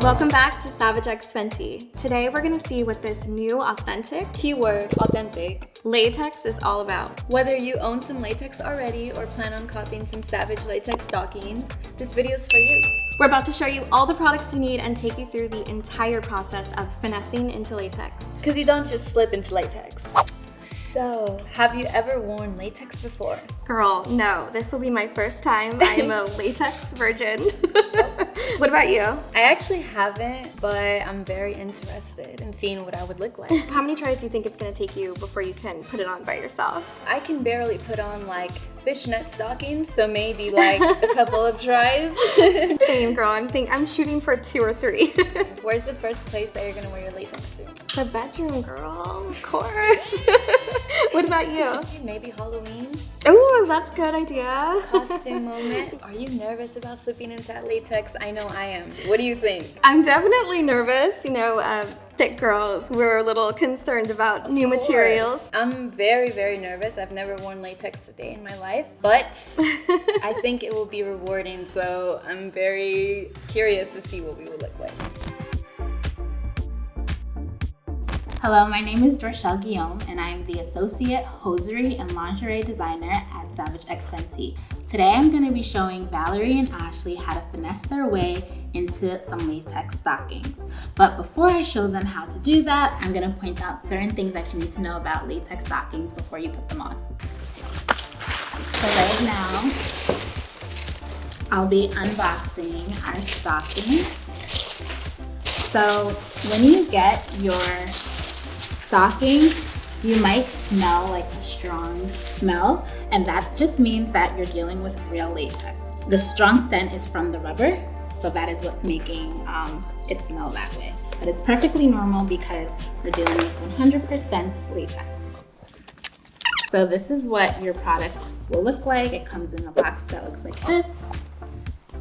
Welcome back to Savage X Fenty. Today we're gonna see what this new authentic Keyword, authentic. latex is all about. Whether you own some latex already or plan on copying some Savage latex stockings, this video is for you. We're about to show you all the products you need and take you through the entire process of finessing into latex. Because you don't just slip into latex. So, have you ever worn latex before? Girl, no, this will be my first time. I am a latex virgin. What about you? I actually haven't, but I'm very interested in seeing what I would look like. How many tries do you think it's gonna take you before you can put it on by yourself? I can barely put on like fishnet stockings, so maybe like a couple of tries. Same, girl. I'm shooting for 2 or 3. Where's the first place that you're gonna wear your latex to? The bedroom, girl, of course. What about you? Maybe Halloween? Oh, that's a good idea. Costume moment. Are you nervous about slipping into that latex? I know I am. What do you think? I'm definitely nervous. You know, thick girls, we're a little concerned about new materials. I'm very, very nervous. I've never worn latex a day in my life, but I think it will be rewarding. So I'm very curious to see what we will look like. Hello, my name is Dorshelle Guillaume, and I am the Associate Hosiery and Lingerie Designer at Savage X Fenty. Today I'm going to be showing Valerie and Ashley how to finesse their way into some latex stockings. But before I show them how to do that, I'm going to point out certain things that you need to know about latex stockings before you put them on. So right now, I'll be unboxing our stocking. So when you get your stocking, you might smell like a strong smell, and that just means that you're dealing with real latex. The strong scent is from the rubber, so that is what's making it smell that way. But it's perfectly normal because we're dealing with 100% latex. So this is what your product will look like. It comes in a box that looks like this.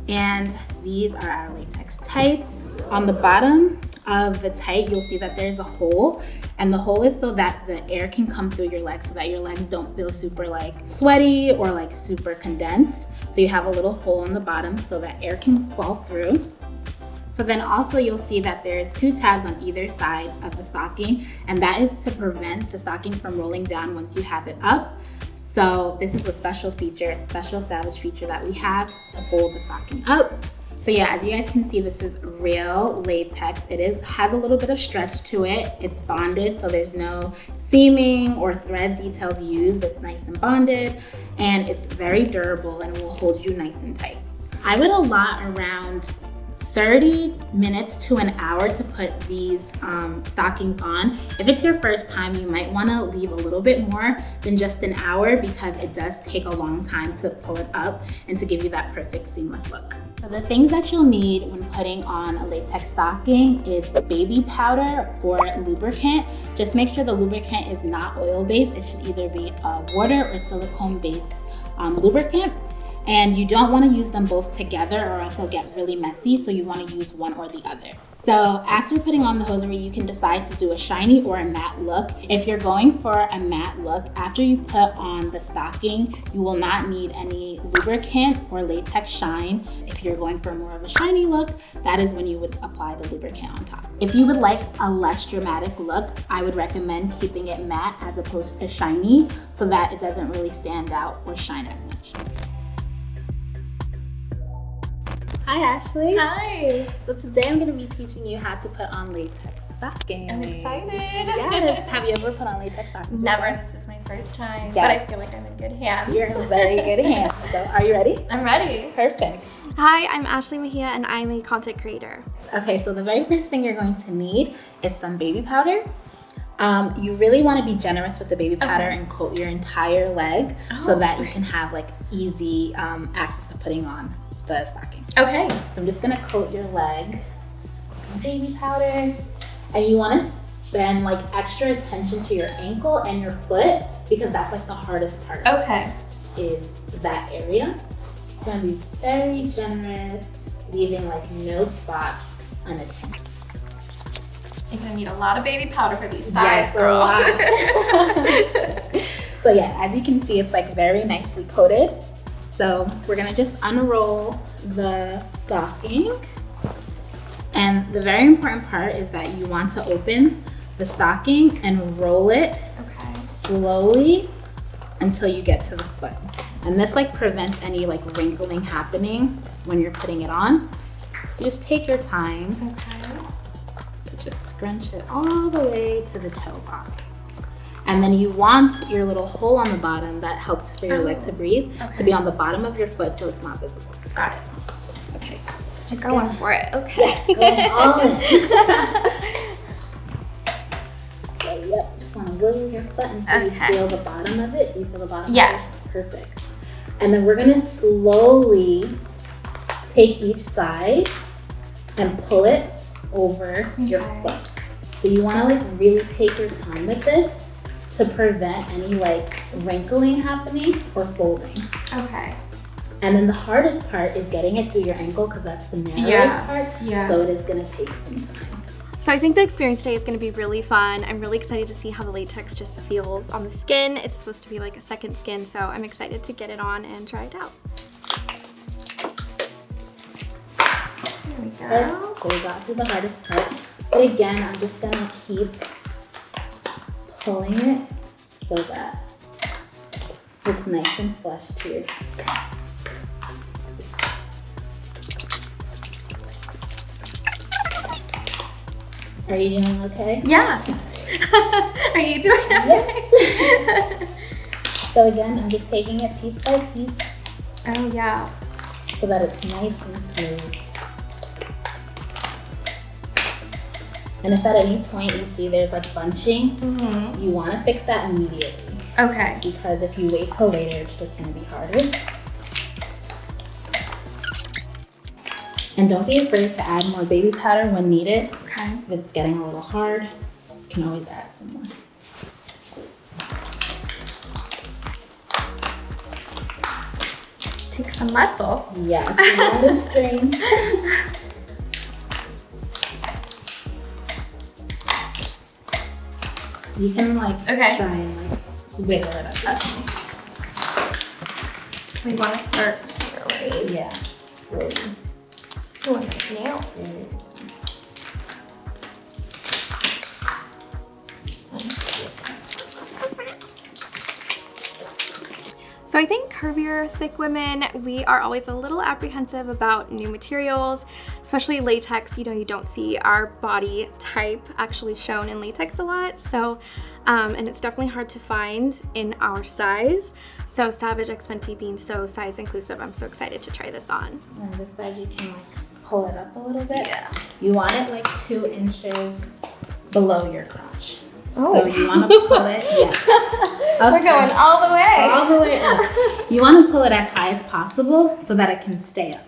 And these are our latex tights. On the bottom of the tight, you'll see that there's a hole, and the hole is so that the air can come through your legs so that your legs don't feel super like sweaty or like super condensed. So you have a little hole on the bottom so that air can fall through. So then also you'll see that there's 2 tabs on either side of the stocking, and that is to prevent the stocking from rolling down once you have it up. So this is a special feature, a special Savage feature that we have to hold the stocking up. So yeah, as you guys can see, this is real latex. It has a little bit of stretch to it. It's bonded, so there's no seaming or thread details used. It's nice and bonded, and it's very durable and will hold you nice and tight. I would allot around 30 minutes to an hour to put these stockings on. If it's your first time, you might want to leave a little bit more than just an hour because it does take a long time to pull it up and to give you that perfect seamless look. So the things that you'll need when putting on a latex stocking is baby powder or lubricant. Just make sure the lubricant is not oil-based. It should either be a water or silicone-based lubricant. And you don't want to use them both together or else they'll get really messy, so you want to use one or the other. So after putting on the hosiery, you can decide to do a shiny or a matte look. If you're going for a matte look, after you put on the stocking, you will not need any lubricant or latex shine. If you're going for more of a shiny look, that is when you would apply the lubricant on top. If you would like a less dramatic look, I would recommend keeping it matte as opposed to shiny so that it doesn't really stand out or shine as much. Hi Ashley. Hi. So today I'm going to be teaching you how to put on latex stockings. I'm excited. Yes. Have you ever put on latex stockings? Never. This is my first time, Yes. but I feel like I'm in good hands. You're in very good hands. So are you ready? I'm ready. Perfect. Hi, I'm Ashley Mejia, and I'm a content creator. Okay, so the very first thing you're going to need is some baby powder. You really want to be generous with the baby powder and coat your entire leg so that you can have like easy access to putting on the stocking. Okay. So I'm just gonna coat your leg with baby powder, and you want to spend like extra attention to your ankle and your foot because that's like the hardest part. Okay. Is that area. So I'm gonna be very generous, leaving like no spots unattended. You're gonna need a lot of baby powder for these thighs, Yes, girl. a lot. So yeah, as you can see, it's like very nicely coated. So we're gonna just unroll the stocking And the very important part is that you want to open the stocking and roll it slowly until you get to the foot. And this like prevents any like wrinkling happening when you're putting it on. So just take your time. Okay. So just scrunch it all the way to the toe box. And then you want your little hole on the bottom that helps for your leg to breathe to be on the bottom of your foot so it's not visible. Got it. Okay. Just going for it. Okay. Yes, going all in. So, yep, just want to wiggle your foot until you feel the bottom of it. Do you feel the bottom of it? Perfect. And then we're going to slowly take each side and pull it over your foot. So you want to like really take your time with this to prevent any like wrinkling happening or folding. Okay. And then the hardest part is getting it through your ankle because that's the narrowest part. Yeah. So it is going to take some time. So I think the experience today is going to be really fun. I'm really excited to see how the latex just feels on the skin. It's supposed to be like a second skin, so I'm excited to get it on and try it out. There we go. So we got through the hardest part. But again, I'm just going to keep pulling it so that it's nice and flush to your skin. Are you doing okay? Yeah. Are you doing okay? Yes. So again, I'm just taking it piece by piece. Oh yeah. So that it's nice and smooth. And if at any point you see there's like bunching, you want to fix that immediately. Okay. Because if you wait till later, it's just going to be harder. And don't be afraid to add more baby powder when needed. Okay. If it's getting a little hard, you can always add some more. Take some muscle. Yes, a lot of strength. You can like try and like wiggle it up. Okay. We want to start here, right? Yeah, slowly. Oh, my nails. So I think curvier, thick women, we are always a little apprehensive about new materials, especially latex. You know, you don't see our body type actually shown in latex a lot. So, and it's definitely hard to find in our size. So Savage X Fenty being so size inclusive, I'm so excited to try this on. On this side, you can like pull it up a little bit. Yeah. You want it like 2 inches below your crotch. Oh. So you want to pull it, We're going all the way. All the way up. You want to pull it as high as possible so that it can stay up.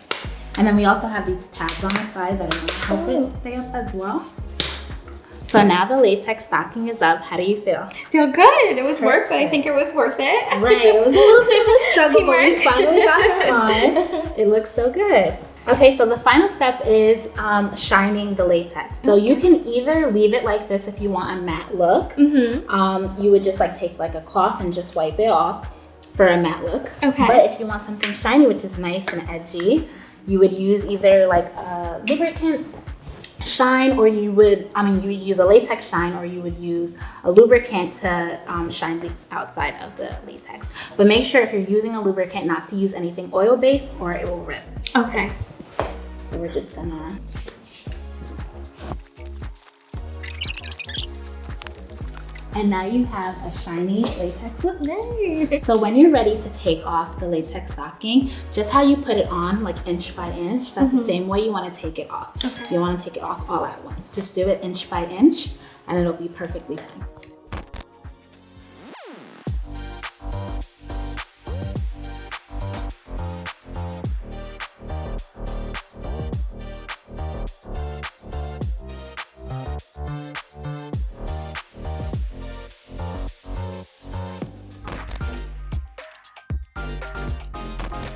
And then we also have these tabs on the side that are going to help it stay up as well. So now the latex stocking is up. How do you feel? Feel good. It was work, but I think it was worth it. Right, it was a little bit of a struggle, but we Teamwork. finally got it on. It looks so good. Okay, so the final step is shining the latex. So you can either leave it like this if you want a matte look. You would just like take like a cloth and just wipe it off for a matte look. Okay. But if you want something shiny, which is nice and edgy, you would use either like a lubricant shine, or you would use a latex shine, or you would use a lubricant to shine the outside of the latex. But make sure if you're using a lubricant not to use anything oil-based or it will rip. Okay. So we're just gonna and now you have a shiny latex look. Yay. So when you're ready to take off the latex stocking, just how you put it on, like inch by inch, that's the same way you want to take it off. Okay. You want to take it off all at once. Just do it inch by inch and it'll be perfectly fine.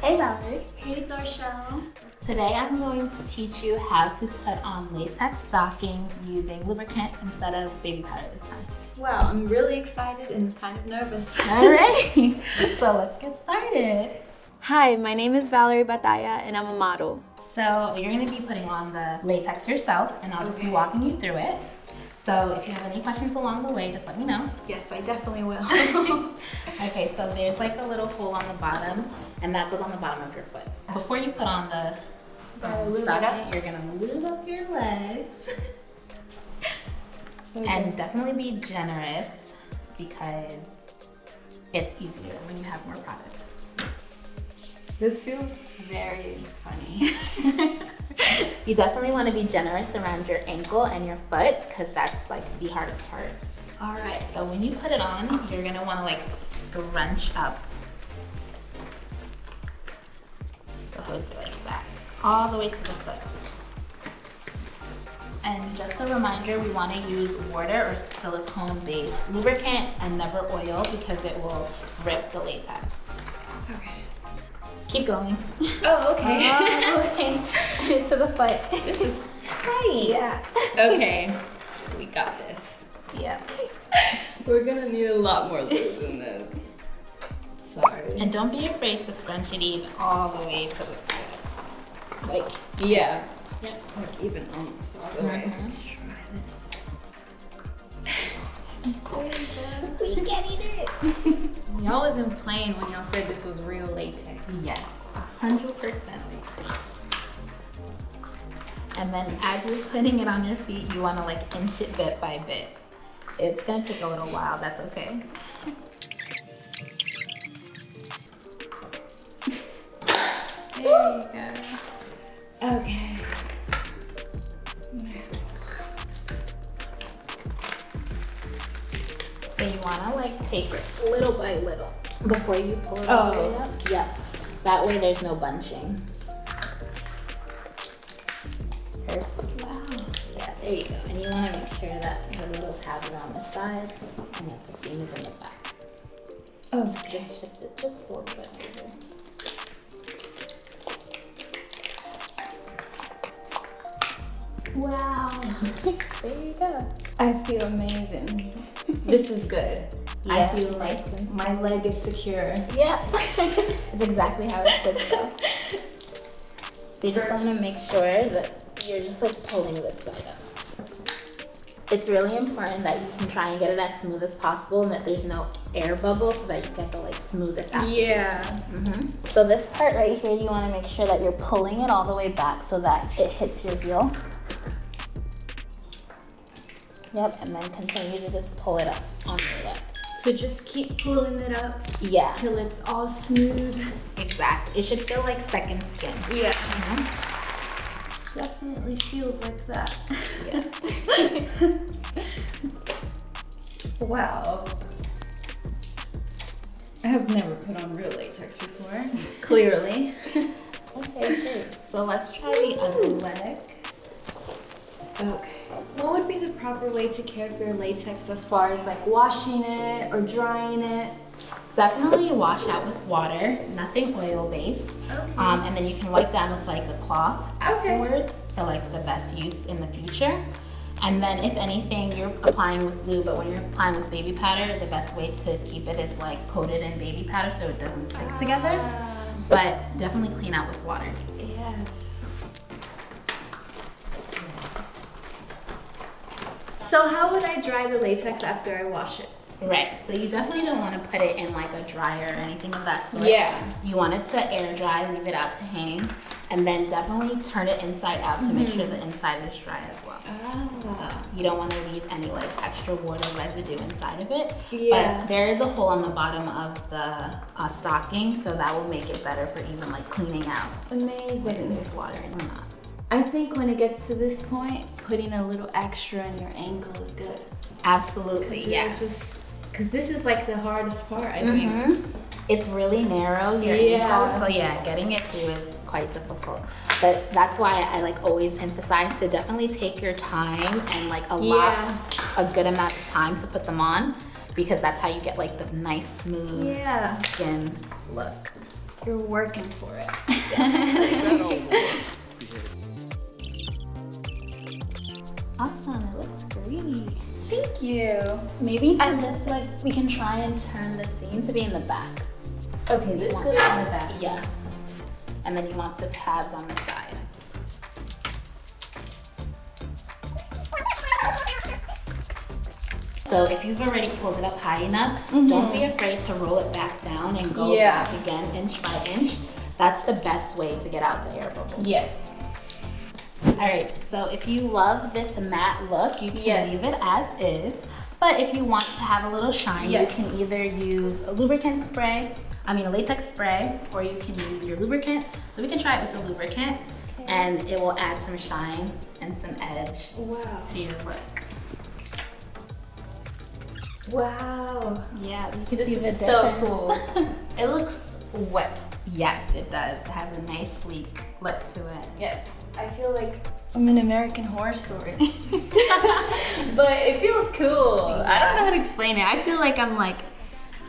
Hey Valerie. Hey, Dorshelle. Today I'm going to teach you how to put on latex stockings using lubricant instead of baby powder this time. Wow, I'm really excited and kind of nervous. All right, so let's get started. Hi, my name is Valerie Batalla and I'm a model. So you're gonna be putting on the latex yourself, and I'll just be walking you through it. So if you have any questions along the way, just let me know. Yes, I definitely will. Okay, so there's like a little hole on the bottom, and that goes on the bottom of your foot. Before you put on the stocking, you're gonna lube up your legs. And definitely be generous because it's easier when you have more products. This feels very funny. You definitely want to be generous around your ankle and your foot because that's like the hardest part. All right. So when you put it on, you're gonna want to like scrunch up the hose like that, all the way to the foot. And just a reminder, we want to use water or silicone-based lubricant and never oil because it will rip the latex. Okay. Keep going. Oh, okay. All the way to the foot. This is tight. Yeah. Okay. We got this. Yeah. We're gonna need a lot more lube than this. Sorry. And don't be afraid to scrunch it even all the way to the foot. Like, Yeah. yep. Like even almost all the way. Let's try this. We getting it. Y'all wasn't playing when y'all said this was real latex. Yes, 100% latex. And then as you're putting it on your feet, you want to like inch it bit by bit. It's gonna take a little while, that's okay. There you go. Okay. So you wanna like take it little by little before you pull it all the way up. Yep. That way there's no bunching. Perfect. Wow. Yeah, there you go. And you wanna make sure that the little tabs are on the side and that the seam is in the back. Okay. Just shift it just a little bit over. Wow. There you go. I feel amazing. This is good. Yeah, I feel like nice and my leg is secure. Yeah. It's exactly how it should go. So you just want to make sure that you're just like pulling this side up. It's really important that you can try and get it as smooth as possible and that there's no air bubbles so that you get the like smoothest out. Yeah. So this part right here, you want to make sure that you're pulling it all the way back so that it hits your heel. Yep, and then continue to just pull it up on your lip. So just keep pulling it up Yeah, till it's all smooth. exactly. It should feel like second skin. Yeah. Mhm. Definitely feels like that. Yeah. Wow. I have never put on real latex before. Clearly. Okay, great. So let's try the other leg. Okay. What would be the proper way to care for your latex as far as like washing it or drying it? Definitely wash out with water, nothing oil based. Okay. And then you can wipe down with like a cloth afterwards for like the best use in the future. And then if anything, you're applying with lube, but when you're applying with baby powder, the best way to keep it is like coated in baby powder so it doesn't stick together. But definitely clean out with water. Yes. So how would I dry the latex after I wash it? Right, so you definitely don't want to put it in like a dryer or anything of that sort. Yeah. You want it to air dry, leave it out to hang, and then definitely turn it inside out to make sure the inside is dry as well. Ah. You don't want to leave any like extra water residue inside of it. Yeah. But there is a hole on the bottom of the stocking, so that will make it better for even like cleaning out whether Amazing. there's water in or not. I think when it gets to this point, putting a little extra in your ankle is good. Absolutely, yeah. Just because this is like the hardest part, I think. It's really narrow, your ankle, so yeah, getting it through is quite difficult. But that's why I like always emphasize to definitely take your time and like a good amount of time to put them on, because that's how you get like the nice smooth skin look. You're working for it. Awesome, it looks great. Thank you. Maybe for this leg, we can try and turn the seam to be in the back. Okay, this goes on the back. Yeah. And then you want the tabs on the side. So if you've already pulled it up high enough, don't be afraid to roll it back down and go back again inch by inch. That's the best way to get out the air bubbles. Yes. All right, so if you love this matte look, you can leave it as is. But if you want to have a little shine, you can either use a lubricant spray, a latex spray, or you can use your lubricant. So we can try it with the lubricant, and it will add some shine and some edge to your look. Wow. Yeah, you can This see the is difference. so cool. It looks wet. Yes, it does. It has a nice sleek look to it. Yes. I feel like I'm an American Horror Story. But it feels cool. I don't know how to explain it. I feel like I'm like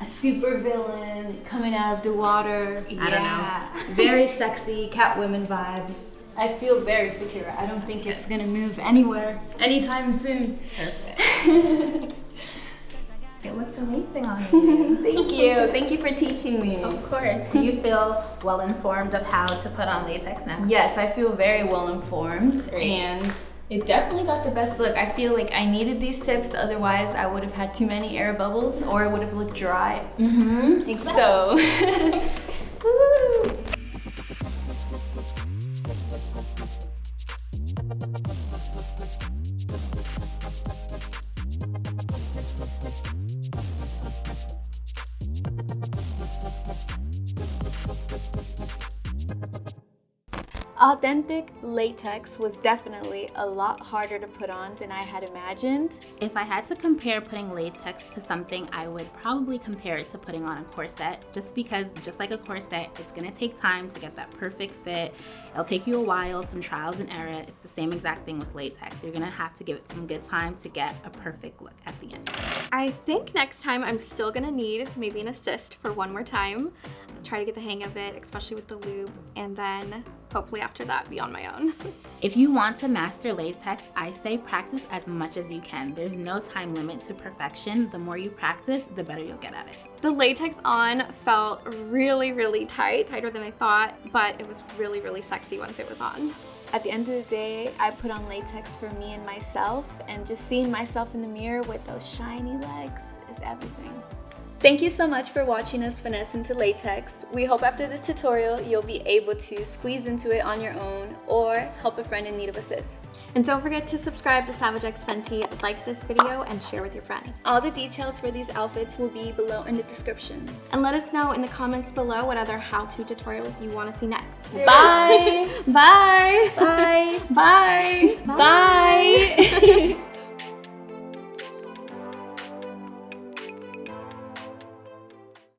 a super villain coming out of the water. I don't know. Very sexy Catwoman vibes. I feel very secure. I don't think it's gonna move anywhere anytime soon. Perfect. It looks amazing on you. Thank you. Thank you for teaching me. Of course. Do you feel well informed of how to put on latex now? Yes, I feel very well informed. Great. And it definitely got the best look. I feel like I needed these tips, otherwise I would have had too many air bubbles or it would have looked dry. Exactly. So, woo! Authentic latex was definitely a lot harder to put on than I had imagined. If I had to compare putting latex to something, I would probably compare it to putting on a corset, just because, just like a corset, it's gonna take time to get that perfect fit. It'll take you a while, some trials and error. It's the same exact thing with latex. You're gonna have to give it some good time to get a perfect look at the end. I think next time I'm still gonna need maybe an assist for one more time. Try to get the hang of it, especially with the lube, and then hopefully after that be on my own. If you want to master latex, I say practice as much as you can. There's no time limit to perfection. The more you practice, the better you'll get at it. The latex on felt really, really tight, tighter than I thought, but it was really, really sexy once it was on. At the end of the day, I put on latex for me and myself, and just seeing myself in the mirror with those shiny legs is everything. Thank you so much for watching us finesse into latex. We hope after this tutorial you'll be able to squeeze into it on your own or help a friend in need of assist. And don't forget to subscribe to Savage X Fenty, like this video, and share with your friends. All the details for these outfits will be below in the description. And let us know in the comments below what other how-to tutorials you want to see next. Bye! Bye! Bye! Bye! Bye!